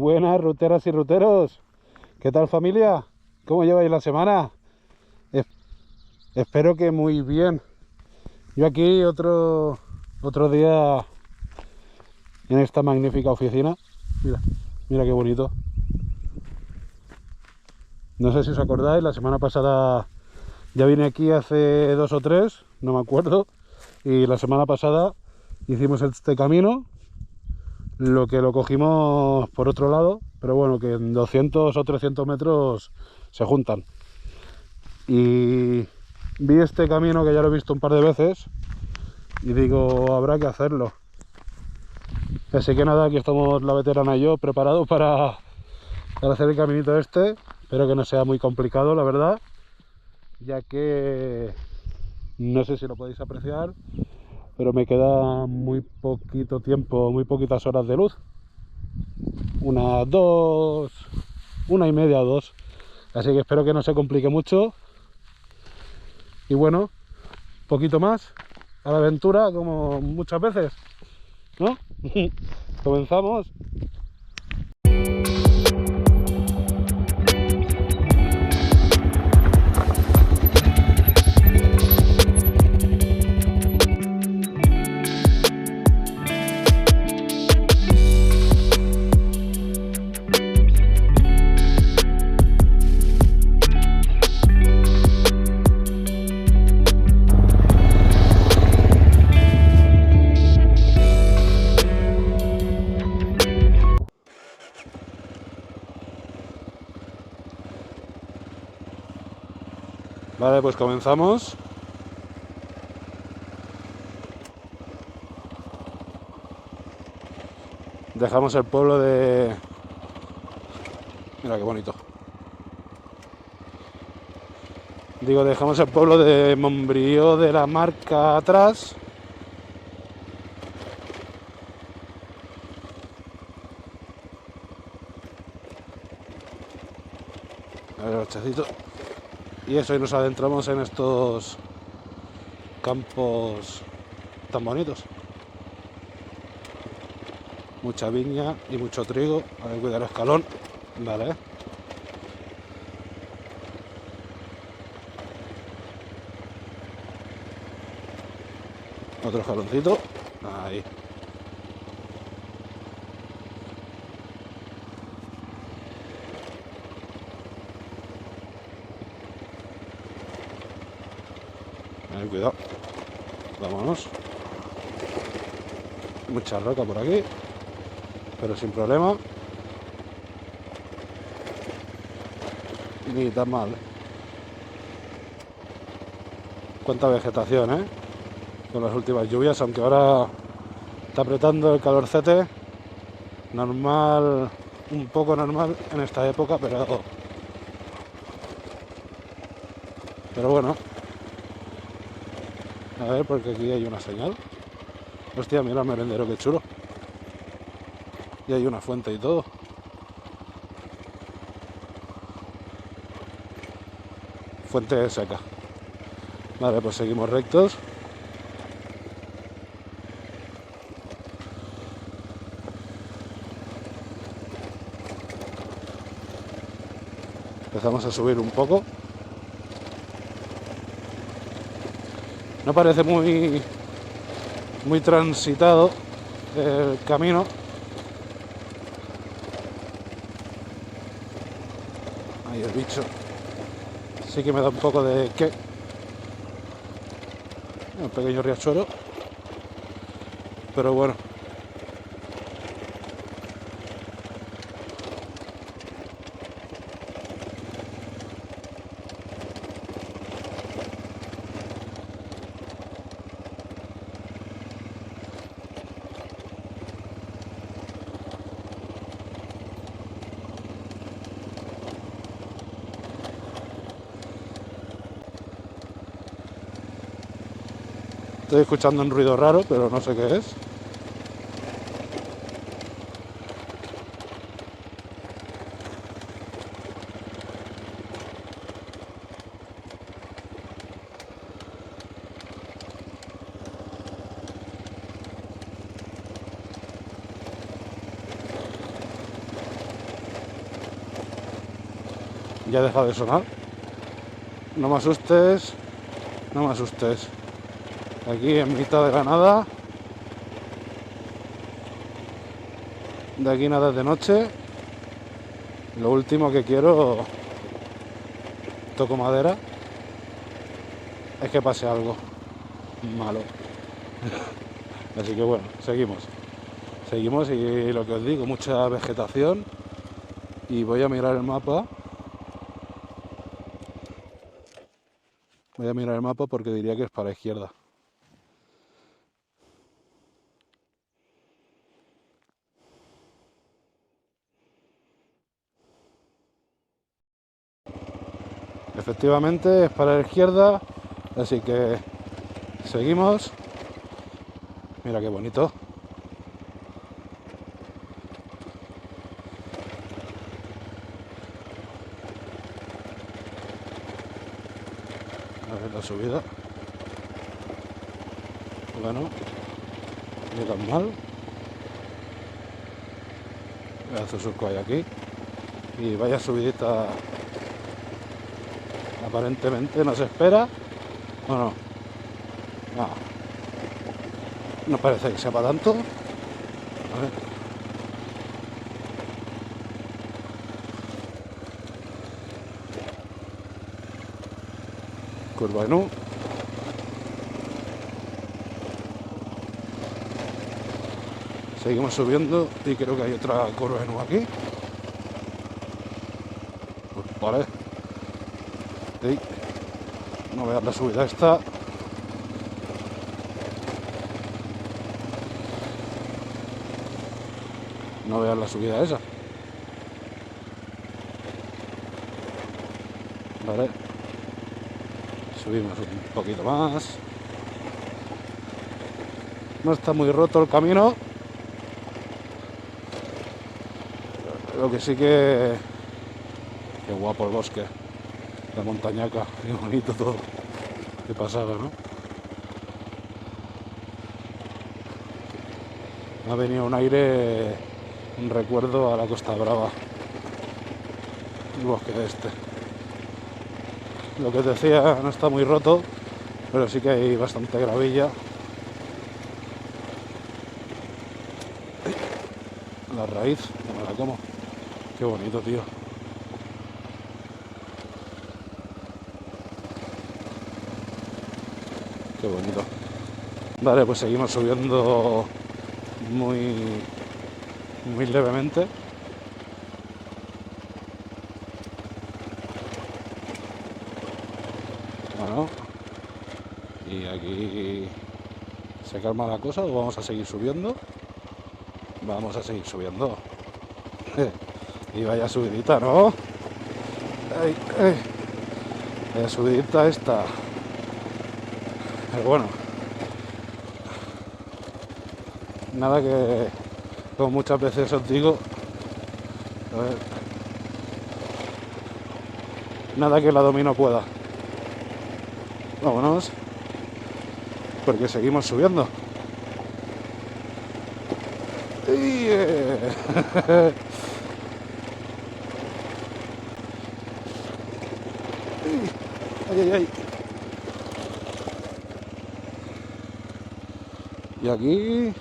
Buenas ruteras y ruteros. ¿Qué tal, familia? ¿Cómo lleváis la semana? Es- Espero que muy bien. Yo aquí otro día en esta magnífica oficina. Mira, mira qué bonito. No sé si os acordáis, la semana pasada ya vine aquí hace 2 o 3, no me acuerdo. Y la semana pasada hicimos este camino, lo que lo cogimos por otro lado, pero bueno, que en 200 o 300 metros se juntan. Y vi este camino que ya lo he visto un par de veces y digo, habrá que hacerlo. Así que nada, aquí estamos la veterana y yo preparados para hacer el caminito este. Espero que no sea muy complicado, la verdad, ya que no sé si lo podéis apreciar, pero me queda muy poquito tiempo, muy poquitas horas de luz. Unas dos, 1 y media o 2. Así que espero que no se complique mucho. Y bueno, poquito más a la aventura, como muchas veces, ¿no? Comenzamos. Vale, pues comenzamos. Dejamos el pueblo de... Mira qué bonito. Digo, dejamos el pueblo de Montbrió de la Marca atrás. A ver, el chacito. Y eso, y nos adentramos en estos campos tan bonitos. Mucha viña y mucho trigo. A ver, cuidar el escalón. Vale. Otro escaloncito. Ahí. A ver, cuidado. Vámonos. Mucha roca por aquí, pero sin problema. Ni tan mal. Cuánta vegetación, ¿eh? Con las últimas lluvias, aunque ahora está apretando el calorcete. Normal, un poco normal en esta época, pero bueno. A ver, porque aquí hay una señal. Hostia, mira el merendero, qué chulo. Y hay una fuente y todo. Fuente seca. Vale, pues seguimos rectos. Empezamos a subir un poco. No parece muy transitado el camino. Ahí el bicho. Sí que me da un poco de qué. Un pequeño riachuelo. Pero bueno. Estoy escuchando un ruido raro, pero no sé qué es. Ya deja de sonar. No me asustes. No me asustes. Aquí en mitad de la nada. De aquí nada de noche. Lo último que quiero, toco madera, es que pase algo malo. Así que bueno, seguimos. Seguimos y lo que os digo, mucha vegetación. Y voy a mirar el mapa. Voy a mirar el mapa porque diría que es para la izquierda. Efectivamente es para la izquierda, así que seguimos. Mira qué bonito. A ver la subida. Bueno, no tan mal. Pedazo de surco hay aquí. Y vaya subidita. Aparentemente no se espera. ¿O no? No. No parece que sea para tanto. A ver. Curva en U. Seguimos subiendo y creo que hay otra curva en U aquí. Pues vale. Sí. No veas la subida esta. No veas la subida esa. Vale. Subimos un poquito más. No está muy roto el camino. Lo que sí que... Qué guapo el bosque. La montañaca. Qué bonito todo. Qué pasada, ¿no? Me ha venido un aire... Un recuerdo a la Costa Brava. El bosque este. Lo que os decía, no está muy roto, pero sí que hay bastante gravilla. La raíz, no me la como. Qué bonito, tío. Qué bonito. Vale, pues seguimos subiendo muy levemente. Bueno, y aquí se calma la cosa, o vamos a seguir subiendo. Vamos a seguir subiendo. Y vaya subidita, ¿no? Ay, ay. Vaya subidita esta. Pero bueno, nada que, como muchas veces os digo, a ver, nada que la domino pueda. Vámonos, porque seguimos subiendo. Y, ay, ay, ay. Y aquí,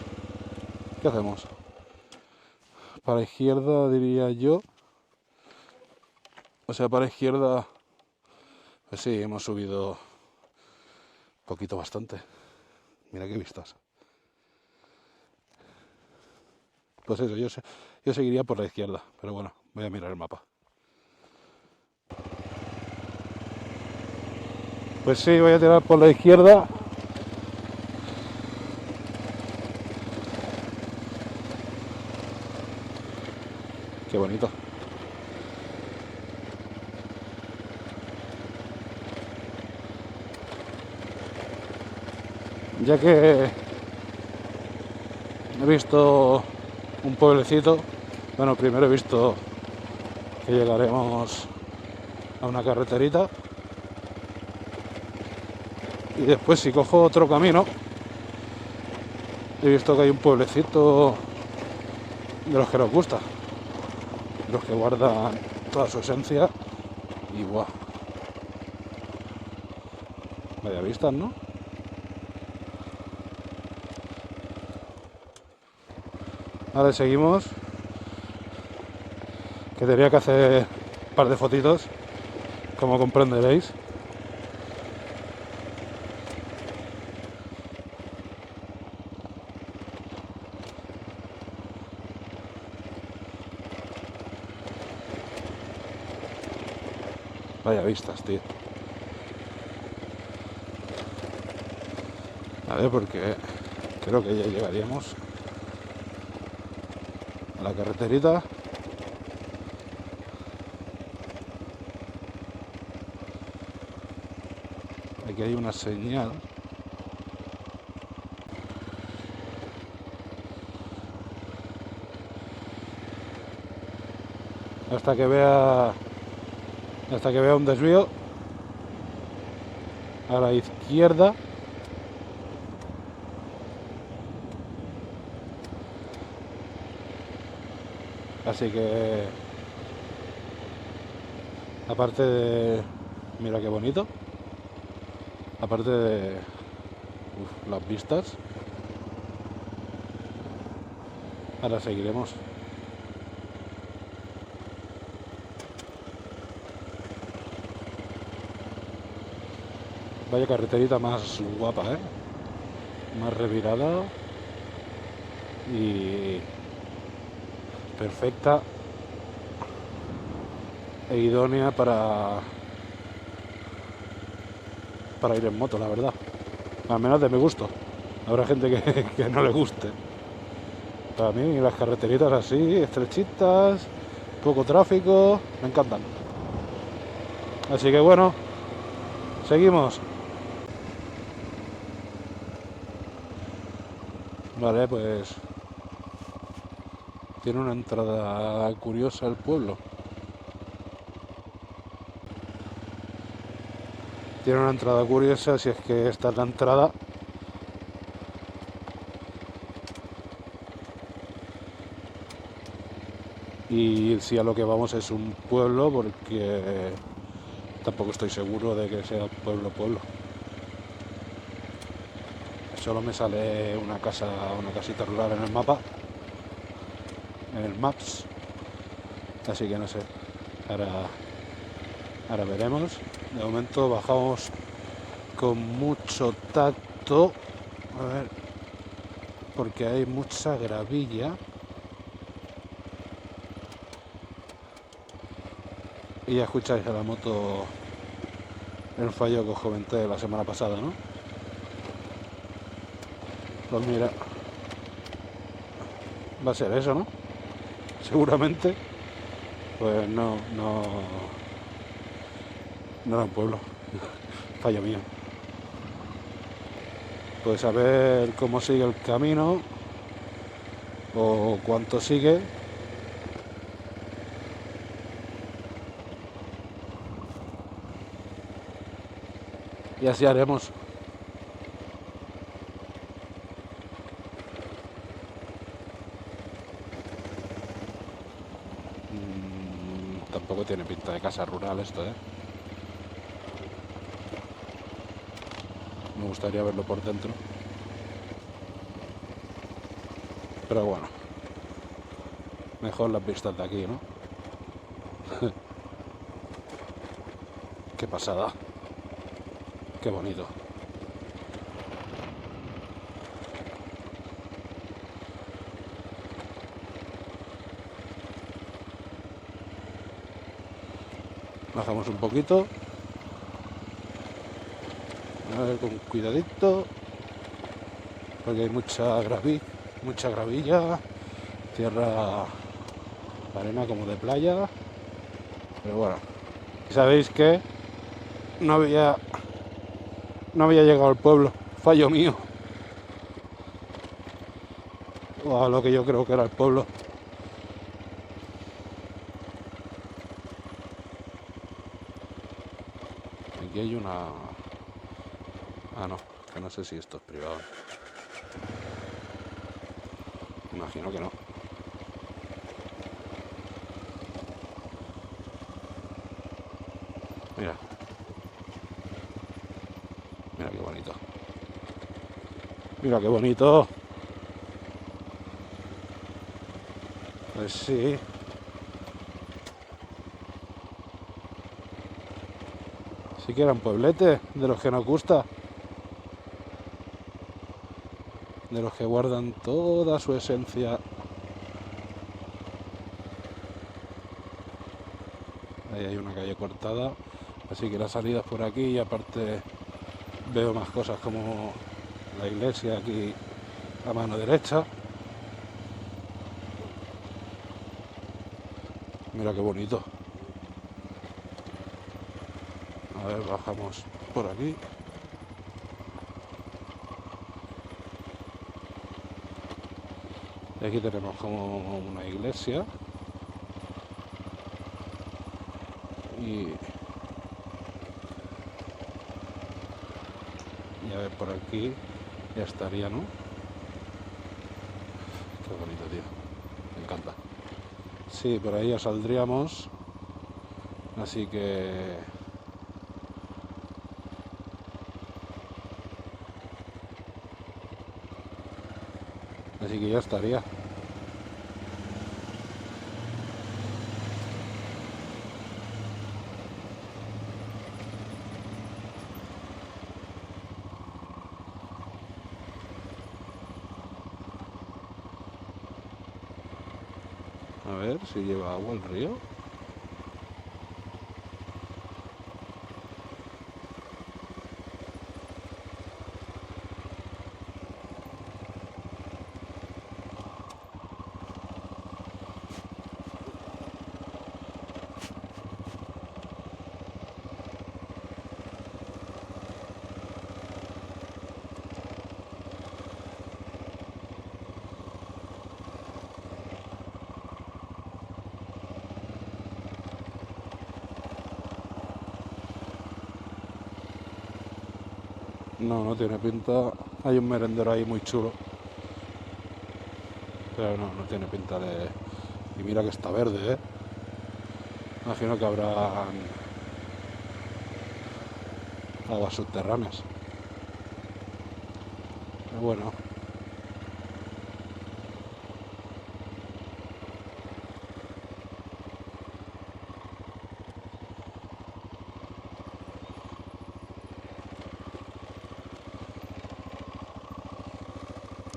¿qué hacemos? Para la izquierda diría yo. O sea, para la izquierda, pues sí, hemos subido poquito, bastante. Mira qué vistas. Pues eso, yo seguiría por la izquierda, pero bueno, voy a mirar el mapa. Pues sí, voy a tirar por la izquierda. Qué bonito. Ya que he visto un pueblecito, bueno, primero he visto que llegaremos a una carreterita y después si cojo otro camino he visto que hay un pueblecito de los que nos gusta, de los que guardan toda su esencia Y buah. Vaya vistas, ¿no? Vale, seguimos. Que tenía que hacer un par de fotitos, como comprenderéis. Vaya vistas, tío. A ver, porque creo que ya llegaríamos a la carreterita. Aquí hay una señal. Hasta que vea un desvío a la izquierda. Así que aparte de, mira qué bonito, aparte de las vistas, ahora seguiremos. Vaya carreterita más guapa, más revirada y perfecta e idónea para ir en moto, la verdad. Al menos de mi gusto. Habrá gente que no le guste. Para mí las carreteritas así, estrechitas, poco tráfico, me encantan. Así que bueno, seguimos. Vale, pues tiene una entrada curiosa el pueblo. Tiene una entrada curiosa, si es que esta es la entrada. Y si a lo que vamos es un pueblo, porque tampoco estoy seguro de que sea pueblo. Solo me sale una casita rural en el mapa, en el Maps. Así que no sé. Ahora veremos. De momento bajamos con mucho tacto. A ver, porque hay mucha gravilla. Y ya escucháis a la moto el fallo que os comenté la semana pasada, ¿no? Pues mira, va a ser eso, ¿no? Seguramente. Pues no era un pueblo. Fallo mío. Pues a ver cómo sigue el camino o cuánto sigue. Y así haremos. Tampoco tiene pinta de casa rural esto, Me gustaría verlo por dentro. Pero bueno, mejor las vistas de aquí, ¿no? Qué pasada. Qué bonito. Bajamos un poquito. A ver, con cuidadito. Porque hay mucha gravilla. Tierra, arena como de playa. Pero bueno. ¿Sabéis qué? No había llegado al pueblo. Fallo mío. O a lo que yo creo que era el pueblo. Aquí hay una... Ah, no, que no sé si esto es privado. Imagino que no. Mira. Mira qué bonito. Mira qué bonito. Pues sí. Sí que eran puebletes de los que nos gusta. De los que guardan toda su esencia. Ahí hay una calle cortada. Así que la salida es por aquí y aparte veo más cosas como la iglesia aquí a mano derecha. Mira qué bonito. A ver, bajamos por aquí. Y aquí tenemos como una iglesia. Y a ver, por aquí ya estaría, ¿no? Qué bonito, tío. Me encanta. Sí, por ahí ya saldríamos. Así que... Así que ya estaría. A ver si lleva agua el río. No, no tiene pinta. Hay un merendero ahí muy chulo. Pero no, no tiene pinta de... Y mira que está verde, ¿eh? Imagino que habrán aguas subterráneas. Pero bueno,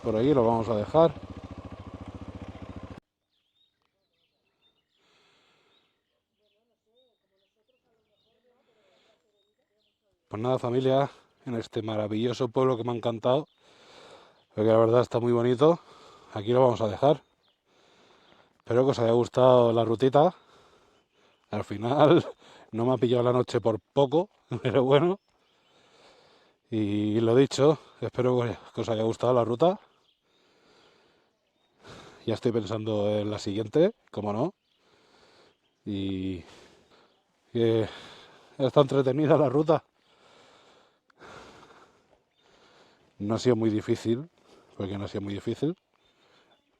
por ahí lo vamos a dejar. Pues nada, familia, en este maravilloso pueblo que me ha encantado, porque la verdad está muy bonito, aquí lo vamos a dejar. Espero que os haya gustado la rutita. Al final no me ha pillado la noche por poco, pero bueno. Y lo dicho, espero que os haya gustado la ruta. Ya estoy pensando en la siguiente, como no. Y que está entretenida la ruta. No ha sido muy difícil, porque no ha sido muy difícil,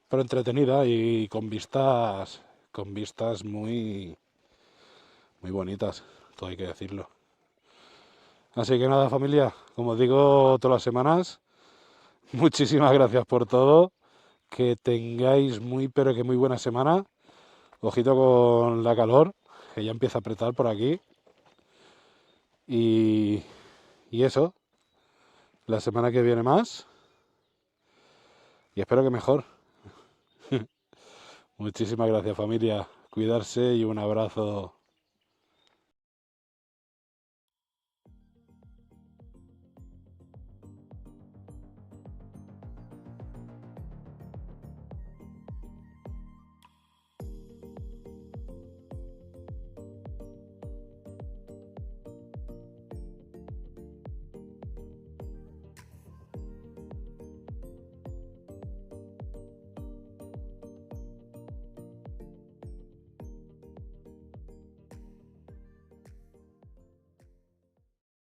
pero entretenida y con vistas muy, muy bonitas, todo hay que decirlo. Así que nada, familia, como os digo todas las semanas, muchísimas gracias por todo, que tengáis muy, pero que muy buena semana. Ojito con la calor, que ya empieza a apretar por aquí. Y, y eso, la semana que viene más, y espero que mejor. Muchísimas gracias, familia. Cuidarse y un abrazo.